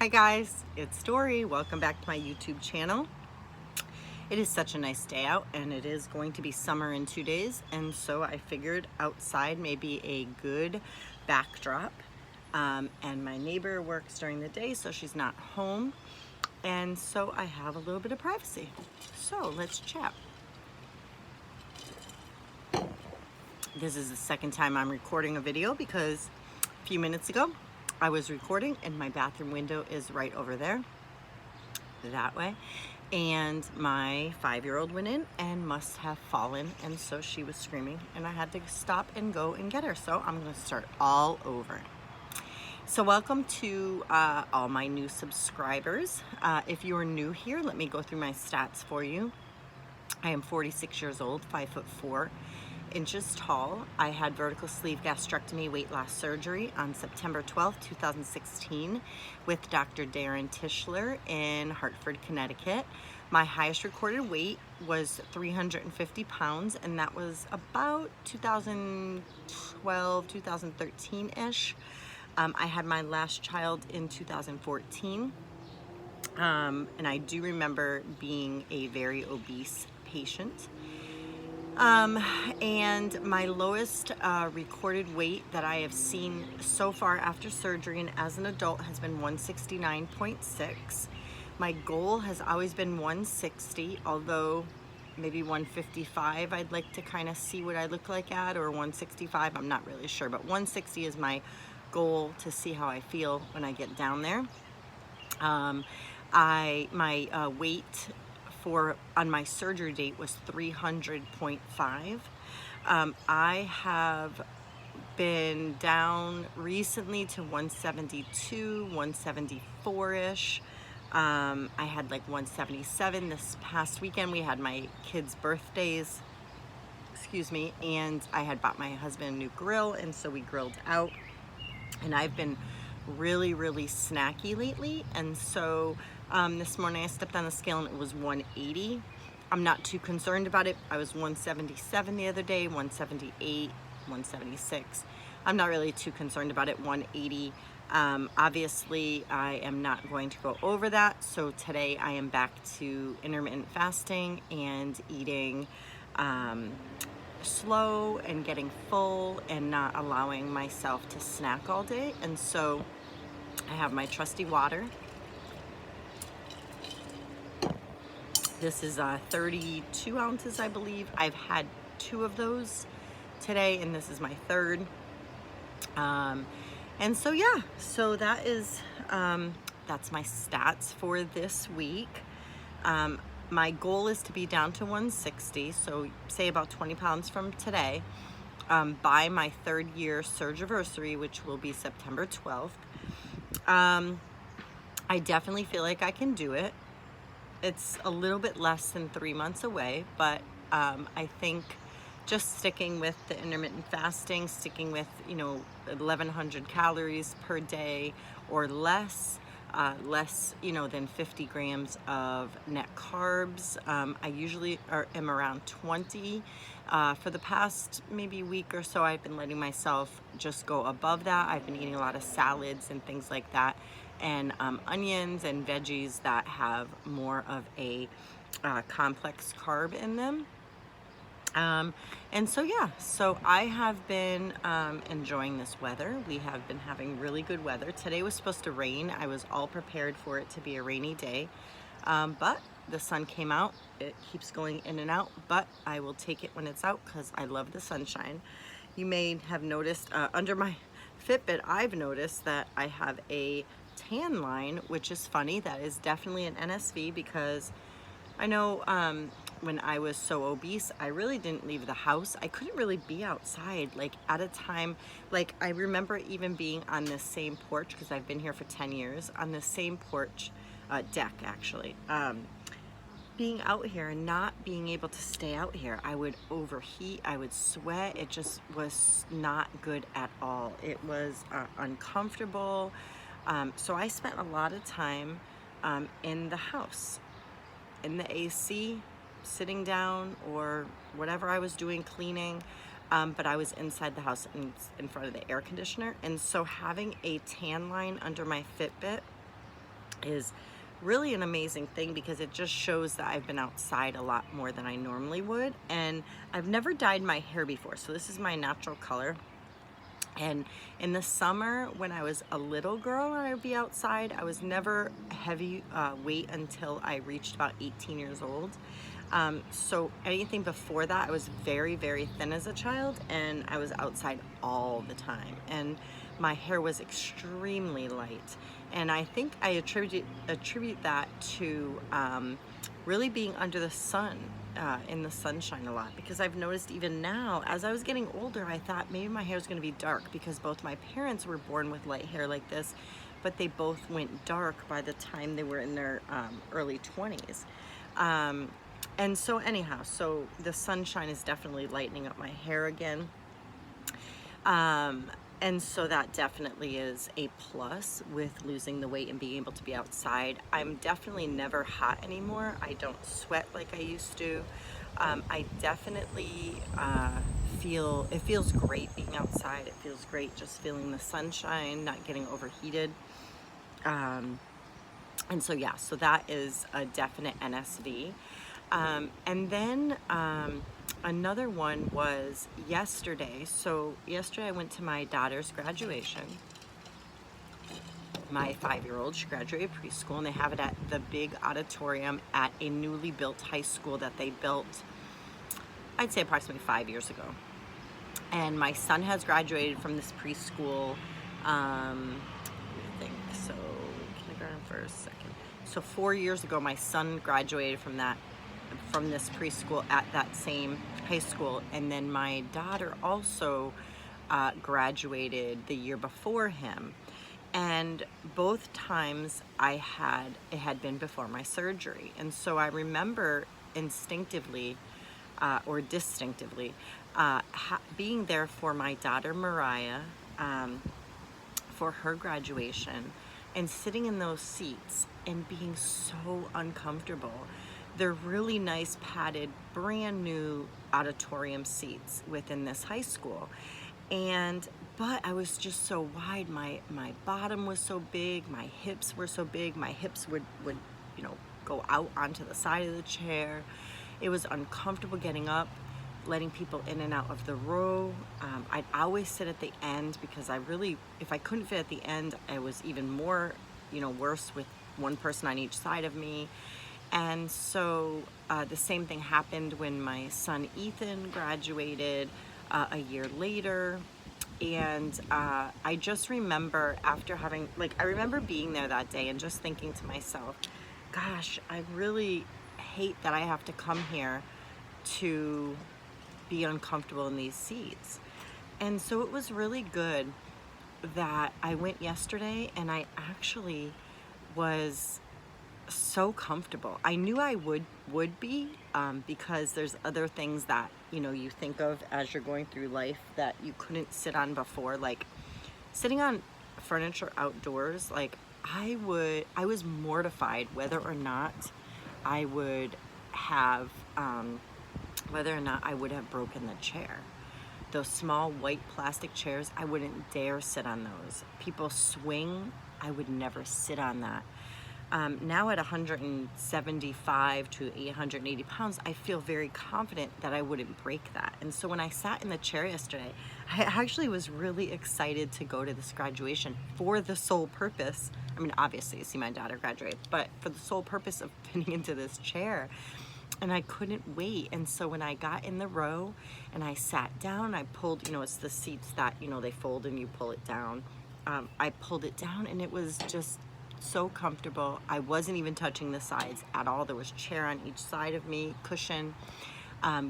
Hi guys, it's Dory. Welcome back to my YouTube channel. It is such a nice day out and it is going to be summer in 2 days, and so I figured outside may be a good backdrop. And my neighbor works during the day, so she's not home, and so I have a little bit of privacy. So let's chat. This is the second time I'm recording a video because a few minutes ago I was recording and my bathroom window is right over there, that way, and my 5-year-old went in and must have fallen, and so she was screaming and I had to stop and go and get her. So I'm going to start all over. So welcome to all my new subscribers. If you are new here, let me go through my stats for you. I am 46 years old, 5'4" inches tall. I had vertical sleeve gastrectomy weight loss surgery on September 12th, 2016 with Dr. Darren Tischler in Hartford, Connecticut. My highest recorded weight was 350 pounds, and that was about 2012, 2013-ish. I had my last child in 2014, and I do remember being a very obese patient. And my lowest recorded weight that I have seen so far after surgery and as an adult has been 169.6. My goal has always been 160, although maybe 155 I'd like to kind of see what I look like at, or 165, I'm not really sure, but 160 is my goal to see how I feel when I get down there. My weight on my surgery date was 300.5. I have been down recently to 172, 174-ish. I had like 177 this past weekend. We had my kids' birthdays, and I had bought my husband a new grill, and so we grilled out. And I've been really snacky lately, and so this morning I stepped on the scale and it was 180. I'm not too concerned about it. I was 177 the other day, 178, 176. I'm not really too concerned about it. 180. Obviously I am not going to go over that, so today I am back to intermittent fasting and eating slow and getting full and not allowing myself to snack all day. And so I have my trusty water. This is 32 ounces, I believe. I've had 2 of those today, and this is my 3rd. And so yeah, so that is that's my stats for this week. My goal is to be down to 160, so say about 20 pounds from today, by my 3rd year surgiversary, which will be September 12th. I definitely feel like I can do it. It's a little bit less than 3 months away, but I think just sticking with the intermittent fasting, sticking with 1,100 calories per day or less, less than 50 grams of net carbs. I usually am around 20. For the past maybe week or so, I've been letting myself just go above that. I've been eating a lot of salads and things like that, and onions and veggies that have more of a complex carb in them. And so yeah, so I have been enjoying this weather. We have been having really good weather. Today was supposed to rain. I was all prepared for it to be a rainy day, but the sun came out. It keeps going in and out, but I will take it when it's out because I love the sunshine. You may have noticed under my Fitbit, I've noticed that I have a tan line, which is funny. That is definitely an NSV, because I know when I was so obese, I really didn't leave the house. I couldn't really be outside like at a time. Like I remember even being on this same porch, because I've been here for 10 years, on the same porch, deck actually, being out here and not being able to stay out here. I would overheat, I would sweat. It just was not good at all. It was uncomfortable. So I spent a lot of time in the house, in the AC, sitting down or whatever I was doing, cleaning, but I was inside the house in front of the air conditioner. And so having a tan line under my Fitbit is really an amazing thing because it just shows that I've been outside a lot more than I normally would. And I've never dyed my hair before, so this is my natural color. And in the summer, when I was a little girl and I would be outside, I was never heavy weight until I reached about 18 years old. So anything before that, I was very, very thin as a child, and I was outside all the time. And my hair was extremely light. And I think I attribute that to really being under the sun, in the sunshine a lot, because I've noticed even now, as I was getting older, I thought maybe my hair is going to be dark because both my parents were born with light hair like this, but they both went dark by the time they were in their early 20s. And so anyhow, so the sunshine is definitely lightening up my hair again. And so that definitely is a plus with losing the weight and being able to be outside. I'm definitely never hot anymore. I don't sweat like I used to. I definitely it feels great being outside. It feels great just feeling the sunshine, not getting overheated. And so yeah, so that is a definite NSV. And then another one was yesterday. So yesterday I went to my daughter's graduation. My 5-year-old, she graduated preschool, and they have it at the big auditorium at a newly built high school that they built, I'd say approximately 5 years ago. And my son has graduated from this preschool, I think so, kindergarten first, second. So 4 years ago, my son graduated from this preschool at that same high school, and then my daughter also graduated the year before him. And both times it had been before my surgery. And so I remember instinctively or distinctively being there for my daughter Mariah for her graduation, and sitting in those seats and being so uncomfortable. They're really nice padded, brand new auditorium seats within this high school. But I was just so wide. My bottom was so big, my hips were so big, my hips would go out onto the side of the chair. It was uncomfortable getting up, letting people in and out of the row. I'd always sit at the end because if I couldn't fit at the end, I was even more, worse with one person on each side of me. And so the same thing happened when my son Ethan graduated a year later. And I just remember I remember being there that day and just thinking to myself, gosh, I really hate that I have to come here to be uncomfortable in these seats. And so it was really good that I went yesterday, and I actually was so comfortable. I knew I would be because there's other things that you think of as you're going through life that you couldn't sit on before, like sitting on furniture outdoors. Like I was mortified whether or not I would have broken the chair. Those small white plastic chairs, I wouldn't dare sit on those. People swing, I would never sit on that. Now at 175 to 180 pounds, I feel very confident that I wouldn't break that. And so when I sat in the chair yesterday, I actually was really excited to go to this graduation for the sole purpose. I mean, obviously, to see my daughter graduate, but for the sole purpose of fitting into this chair. And I couldn't wait. And so when I got in the row and I sat down, I pulled, it's the seats that, they fold and you pull it down. I pulled it down, and it was just so comfortable. I wasn't even touching the sides at all. There was a chair on each side of me, cushion,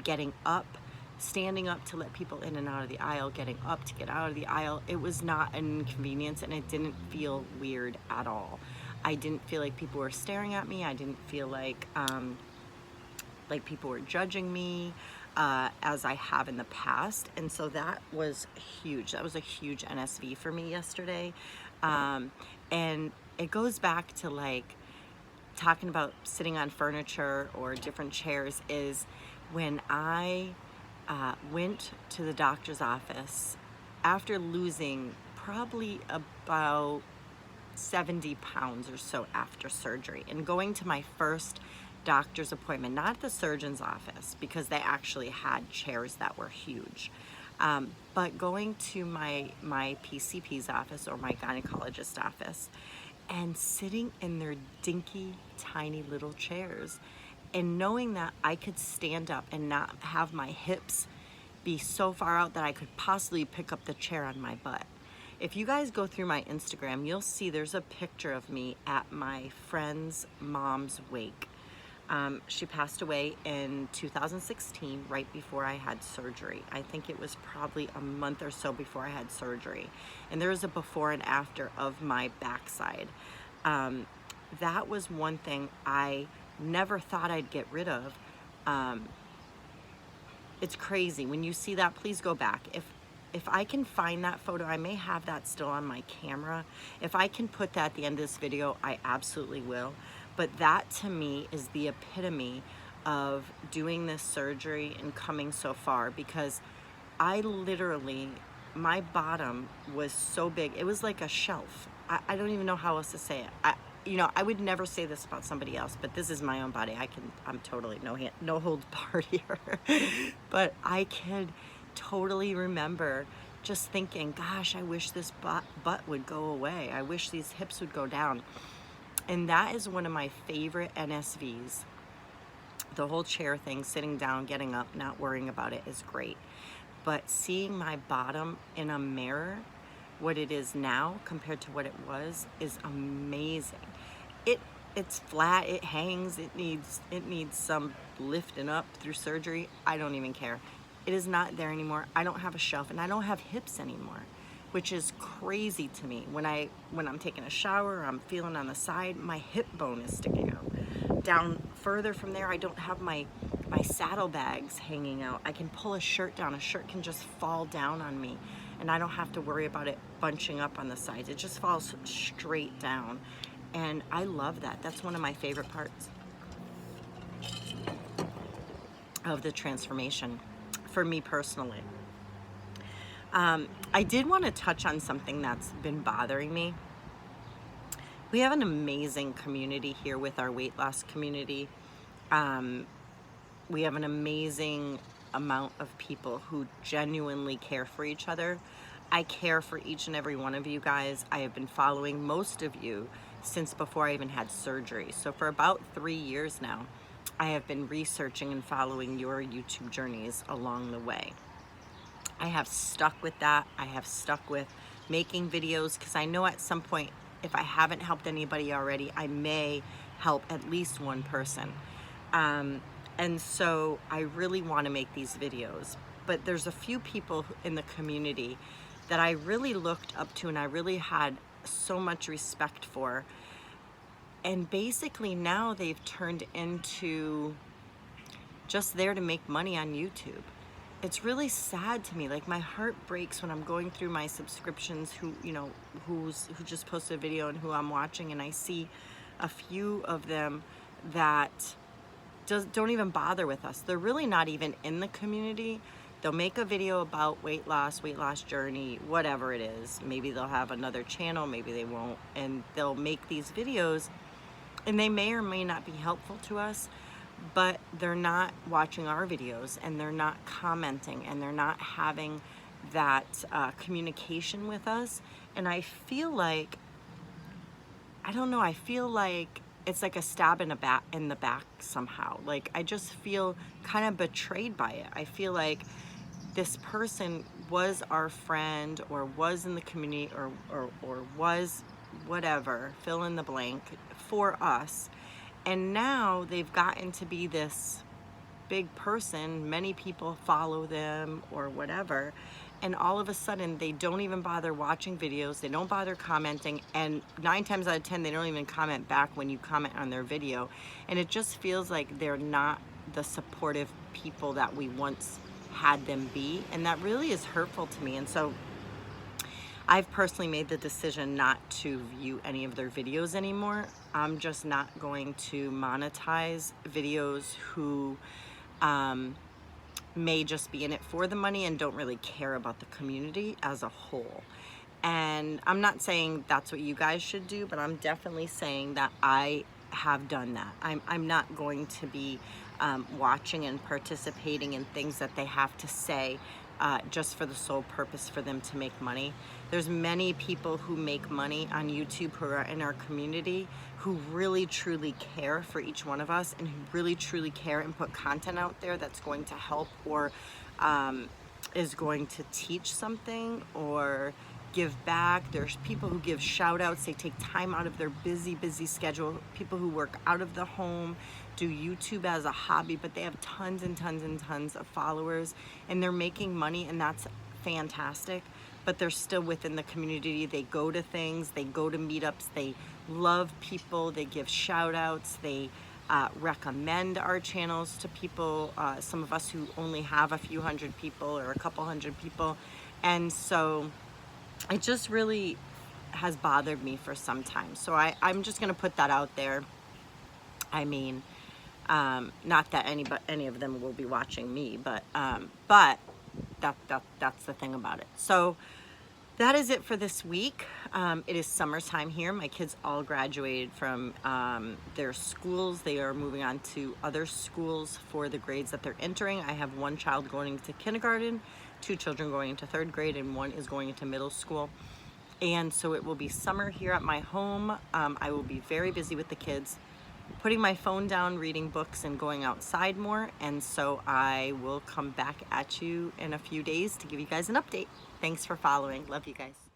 getting up, standing up to let people in and out of the aisle, getting up to get out of the aisle. It was not an inconvenience, and it didn't feel weird at all. I didn't feel like people were staring at me. I didn't feel like people were judging me as I have in the past. And so that was huge. That was a huge NSV for me yesterday. And it goes back to talking about sitting on furniture or different chairs, is when I went to the doctor's office after losing probably about 70 pounds or so after surgery. And going to my first doctor's appointment, not at the surgeon's office, because they actually had chairs that were huge, but going to my PCP's office, or my gynecologist office, and sitting in their dinky, tiny little chairs, and knowing that I could stand up and not have my hips be so far out that I could possibly pick up the chair on my butt. If you guys go through my Instagram, you'll see there's a picture of me at my friend's mom's wake. She passed away in 2016, right before I had surgery. I think it was probably a month or so before I had surgery. And there was a before and after of my backside. That was one thing I never thought I'd get rid of. It's crazy. When you see that, please go back. If I can find that photo, I may have that still on my camera. If I can put that at the end of this video, I absolutely will. But that to me is the epitome of doing this surgery and coming so far, because I literally, my bottom was so big. It was like a shelf. I don't even know how else to say it. I would never say this about somebody else, but this is my own body. I'm totally no holds barred here. But I could totally remember just thinking, gosh, I wish this butt would go away. I wish these hips would go down. And that is one of my favorite NSVs. The whole chair thing, sitting down, getting up, not worrying about it, is great. But seeing my bottom in a mirror, what it is now compared to what it was, is amazing. It's flat, it hangs, it needs some lifting up through surgery. I don't even care. It is not there anymore. I don't have a shelf, and I don't have hips anymore, which is crazy to me. When I'm taking a shower, I'm feeling on the side, my hip bone is sticking out. Down further from there, I don't have my saddlebags hanging out. I can pull a shirt down. A shirt can just fall down on me, and I don't have to worry about it bunching up on the sides. It just falls straight down. And I love that. That's one of my favorite parts of the transformation for me personally. I did want to touch on something that's been bothering me. We have an amazing community here with our weight loss community. We have an amazing amount of people who genuinely care for each other. I care for each and every one of you guys. I have been following most of you since before I even had surgery. So for about 3 years now, I have been researching and following your YouTube journeys along the way. I have stuck with that. I have stuck with making videos because I know at some point, if I haven't helped anybody already, I may help at least one person. And so I really want to make these videos. But there's a few people in the community that I really looked up to and I really had so much respect for. And basically now they've turned into just there to make money on YouTube. It's really sad to me. Like, my heart breaks when I'm going through my subscriptions who just posted a video and who I'm watching, and I see a few of them that don't even bother with us. They're really not even in the community. They'll make a video about weight loss journey, whatever it is. Maybe they'll have another channel, maybe they won't, and they'll make these videos, and they may or may not be helpful to us, but they're not watching our videos, and they're not commenting, and they're not having that communication with us. And I feel like, I don't know, I feel like it's like a stab in the back somehow. Like, I just feel kind of betrayed by it. I feel like this person was our friend, or was in the community, or was whatever, fill in the blank, for us. And now they've gotten to be this big person. Many people follow them or whatever. And all of a sudden, they don't even bother watching videos. They don't bother commenting. And 9 times out of 10, they don't even comment back when you comment on their video. And it just feels like they're not the supportive people that we once had them be. And that really is hurtful to me. And so I've personally made the decision not to view any of their videos anymore. I'm just not going to monetize videos who may just be in it for the money and don't really care about the community as a whole. And I'm not saying that's what you guys should do, but I'm definitely saying that I have done that. I'm not going to be watching and participating in things that they have to say just for the sole purpose for them to make money. There's many people who make money on YouTube who are in our community who really truly care for each one of us and who really truly care and put content out there that's going to help or is going to teach something or give back. There's people who give shout outs. They take time out of their busy schedule. People who work out of the home, do YouTube as a hobby, but they have tons and tons and tons of followers and they're making money, and that's fantastic. But they're still within the community. They go to things, they go to meetups, they love people, they give shout outs, they recommend our channels to people, some of us who only have a few hundred people or a couple hundred people. And so it just really has bothered me for some time. So I'm just gonna put that out there. I mean, not that any of them will be watching me, but that's the thing about it. So that is it for this week. It is summertime here. My kids all graduated from their schools. They are moving on to other schools for the grades that they're entering. I have one child going into kindergarten, 2 children going into 3rd grade, and 1 is going into middle school. And so it will be summer here at my home. I will be very busy with the kids, putting my phone down, reading books, and going outside more. And so I will come back at you in a few days to give you guys an update. Thanks for following. Love you guys.